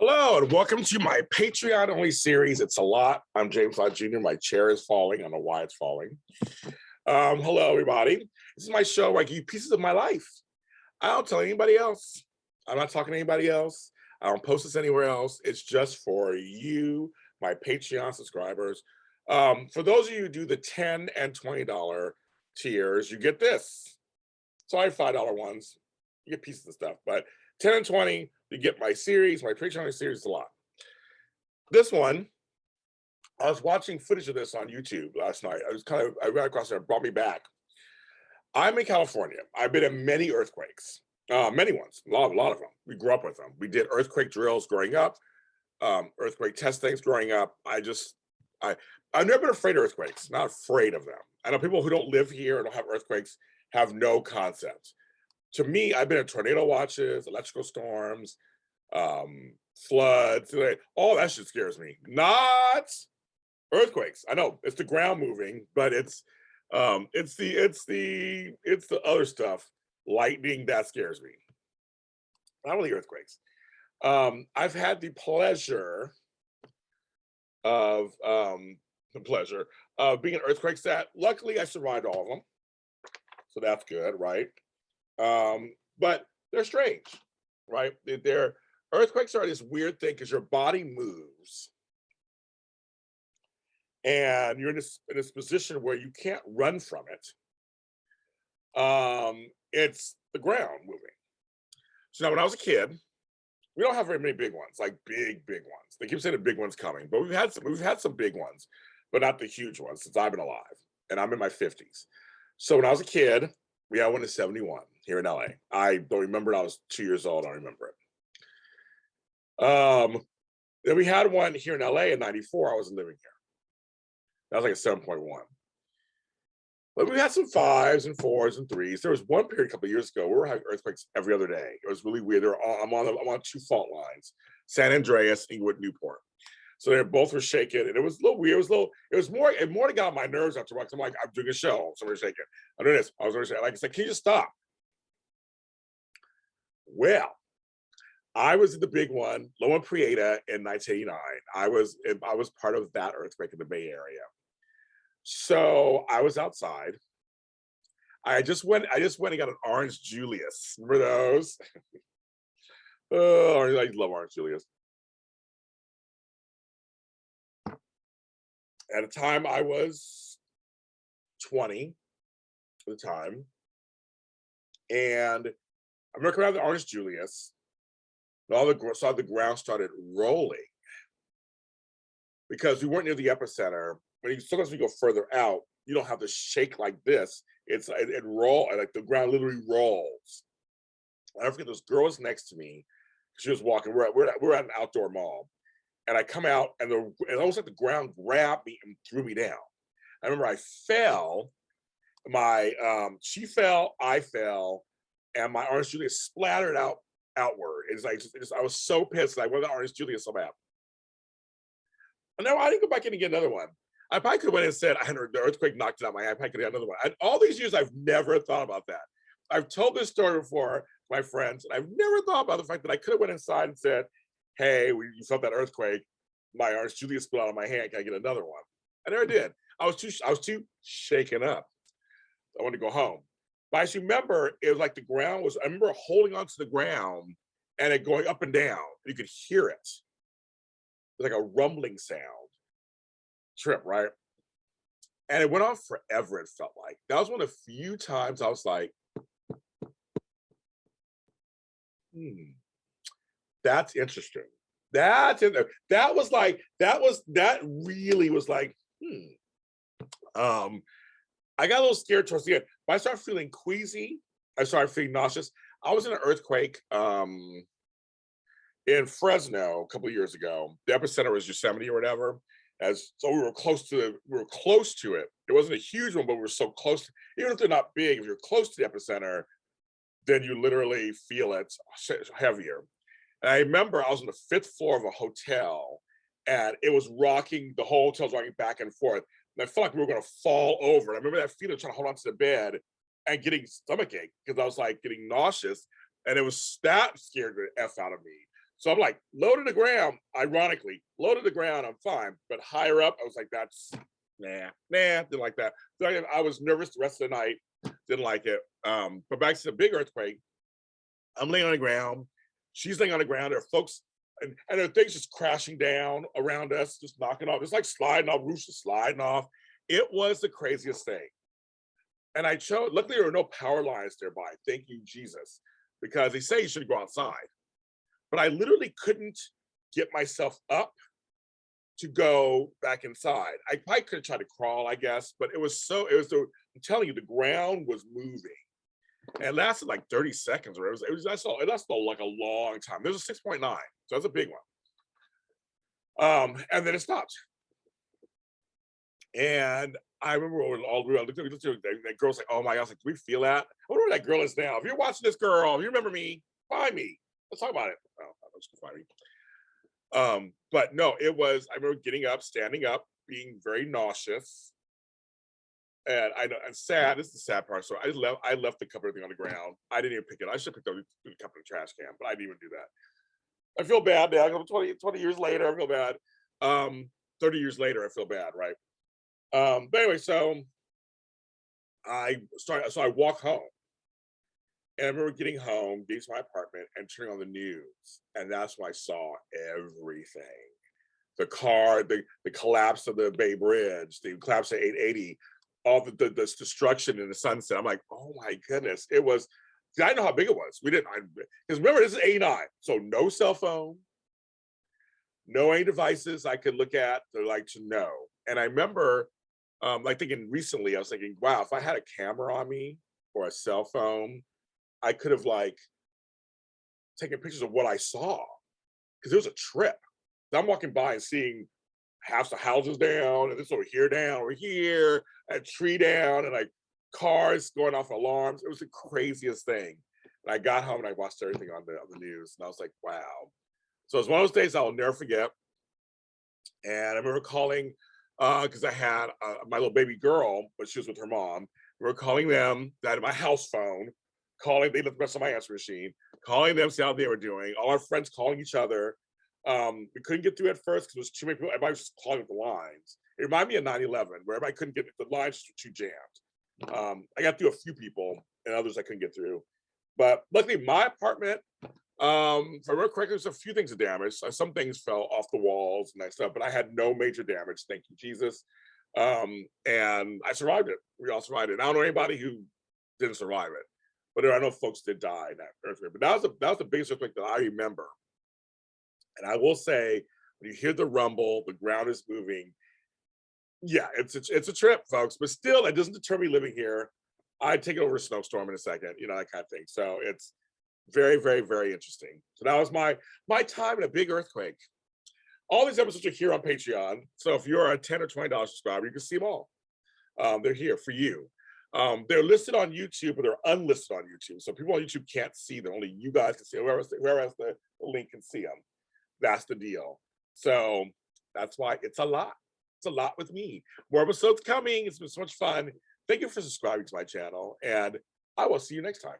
Hello and welcome to my Patreon only series. It's a lot. I'm James Lott Jr. My chair is falling. I don't know why it's falling. Hello, everybody. This is my show where I give you pieces of my life. I don't tell anybody else. I'm not talking to anybody else. I don't post this anywhere else. It's just for you, my Patreon subscribers. For those of you who do the $10 and $20 tiers, you get this. Sorry, $5 ones. You get pieces of stuff, but 10 and 20, you get my series, my Patreon series a lot. This one, I was watching footage of this on YouTube last night. I ran across it, it brought me back. I'm in California. I've been in many earthquakes, many ones, a lot of them. We grew up with them. We did earthquake drills growing up, earthquake test things growing up. I've never been afraid of earthquakes, not afraid of them. I know people who don't live here or don't have earthquakes have no concept. To me, I've been in tornado watches, electrical storms, floods, all that shit scares me. Not earthquakes. I know it's the ground moving, but it's the other stuff, lightning, that scares me. Not really earthquakes. I've had the pleasure of being in earthquakes that luckily I survived all of them. So that's good, right? But they're strange, right? Earthquakes are this weird thing because your body moves and you're in this position where you can't run from it. It's the ground moving. So now when I was a kid, we don't have very many big ones, like big ones. They keep saying the big one's coming, but we've had some big ones, but not the huge ones since I've been alive, and I'm in my 50s. So when I was a kid, we had one in 71 here in LA. I don't remember it. I was 2 years old. I don't remember it. Then we had one here in LA in 94. I wasn't living here. That was like a 7.1. But we had some 5s and 4s and 3s. There was one period a couple of years ago where we were having earthquakes every other day. It was really weird. I'm on two fault lines, San Andreas, Inglewood, Newport. So they both were shaking, and it was a little weird. It was more to get on my nerves after once. I'm like, I'm doing a show, somebody's shaking. I'm doing this. I was going to say, like, it's like, can you just stop? Well, I was in the big one, lomaprieta, in 1989. I was part of that earthquake in the Bay Area. So I was outside. I just went and got an Orange Julius. Remember those? Oh, I love Orange Julius. At the time, I was 20 at the time. And I'm looking around the Orange Julius, and the ground started rolling because we weren't near the epicenter. Sometimes when you go further out, you don't have to shake like this. It like the ground literally rolls. I never forget, this girl was next to me. She was walking. We're at an outdoor mall. And I come out, and it almost like the ground grabbed me and threw me down. I remember I fell. She fell, I fell, and my Orange Julius splattered outward. It's like I was so pissed. I wanted the Orange Julius so bad. And now I didn't go back in and get another one. I probably could have went and said, the earthquake knocked it out my eye. I probably could have got another one. All these years, I've never thought about that. I've told this story before to my friends, and I've never thought about the fact that I could have went inside and said, hey, you felt that earthquake. My Orange Julius split out of my hand. Can I get another one? I never did. I was too shaken up. I wanted to go home. But I just remember it was like the ground was. I remember holding onto the ground and it going up and down. You could hear it. It was like a rumbling sound. Trip, right? And it went on forever. It felt like that was one of the few times I was like, that's interesting. That really was like, I got a little scared towards the end, but I started feeling queasy. I started feeling nauseous. I was in an earthquake in Fresno a couple of years ago. The epicenter was Yosemite or whatever. So we were close to it. It wasn't a huge one, but we were so close. Even if they're not big, if you're close to the epicenter, then you literally feel it heavier. And I remember I was on the 5th floor of a hotel, and it was rocking. The whole hotel was rocking back and forth. And I felt like we were going to fall over. And I remember that feeling, trying to hold on to the bed and getting stomachache because I was like getting nauseous. And that scared the F out of me. So I'm like, low to the ground, ironically, low to the ground, I'm fine. But higher up, I was like, that's nah, didn't like that. So I was nervous the rest of the night, didn't like it. But back to the big earthquake, I'm laying on the ground, she's laying on the ground, there are folks and there are things just crashing down around us, just knocking off. It's like sliding off, roofs just sliding off. It was the craziest thing. And I chose, luckily there were no power lines nearby. Thank you, Jesus. Because they say you should go outside. But I literally couldn't get myself up to go back inside. I probably could have tried to crawl, I guess, but it was I'm telling you, the ground was moving. And it lasted like 30 seconds, or it lasted like a long time. There's a 6.9, so that's a big one. And then it stopped. And I remember all I looked at that girl's like, oh my God, I was like, do we feel that? I wonder where that girl is now. If you're watching this girl, if you remember me, find me. Let's talk about it. Oh, let's go find me. But no, I remember getting up, standing up, being very nauseous. And I know, and sad, this is the sad part. So I left the cup of everything on the ground. I didn't even pick it. I should have picked up the cup in the trash can, but I didn't even do that. I feel bad now. 20 years later, I feel bad. 30 years later, I feel bad, right? But anyway, so I walk home. And I remember getting home, getting to my apartment, and turning on the news. And that's when I saw everything. The car, the collapse of the Bay Bridge, the collapse of 880, all the destruction in the sunset. I'm like, oh my goodness. It was, I know how big it was. We didn't, because remember, this is 89. So no cell phone, no any devices I could look at to know. And I remember like thinking recently, I was thinking, wow, if I had a camera on me or a cell phone, I could have like taken pictures of what I saw, because it was a trip. I'm walking by and seeing half the houses down, and this over here, a tree down, and like cars going off alarms. It was the craziest thing. And I got home and I watched everything on the news, and I was like, wow. So it's one of those days I'll never forget. And I remember calling because I had my little baby girl, but she was with her mom. We were calling them that my house phone, they left the rest of my answer machine, calling them, see how they were doing. All our friends calling each other. We couldn't get through at first because there was too many people. Everybody was just clogging up the lines. It reminded me of 9/11, where everybody couldn't get, the lines were too jammed. I got through a few people, and others I couldn't get through. But luckily, my apartment, if I remember correctly, there's a few things of damage. Some things fell off the walls and that stuff, but I had no major damage. Thank you, Jesus. And I survived it. We all survived it. And I don't know anybody who didn't survive it, but I know folks did die in that earthquake. But that was the biggest earthquake that I remember. And I will say, when you hear the rumble, the ground is moving. Yeah, it's a trip, folks. But still, it doesn't deter me living here. I'd take it over a snowstorm in a second, that kind of thing. So it's very, very, very interesting. So that was my time in a big earthquake. All these episodes are here on Patreon. So if you're a $10 or $20 subscriber, you can see them all. They're here for you. They're listed on YouTube, but they're unlisted on YouTube. So people on YouTube can't see them. Only you guys can see them. Whoever has the link can see them. That's the deal. So that's why it's a lot. It's a lot with me. More episodes coming. It's been so much fun. Thank you for subscribing to my channel, and I will see you next time.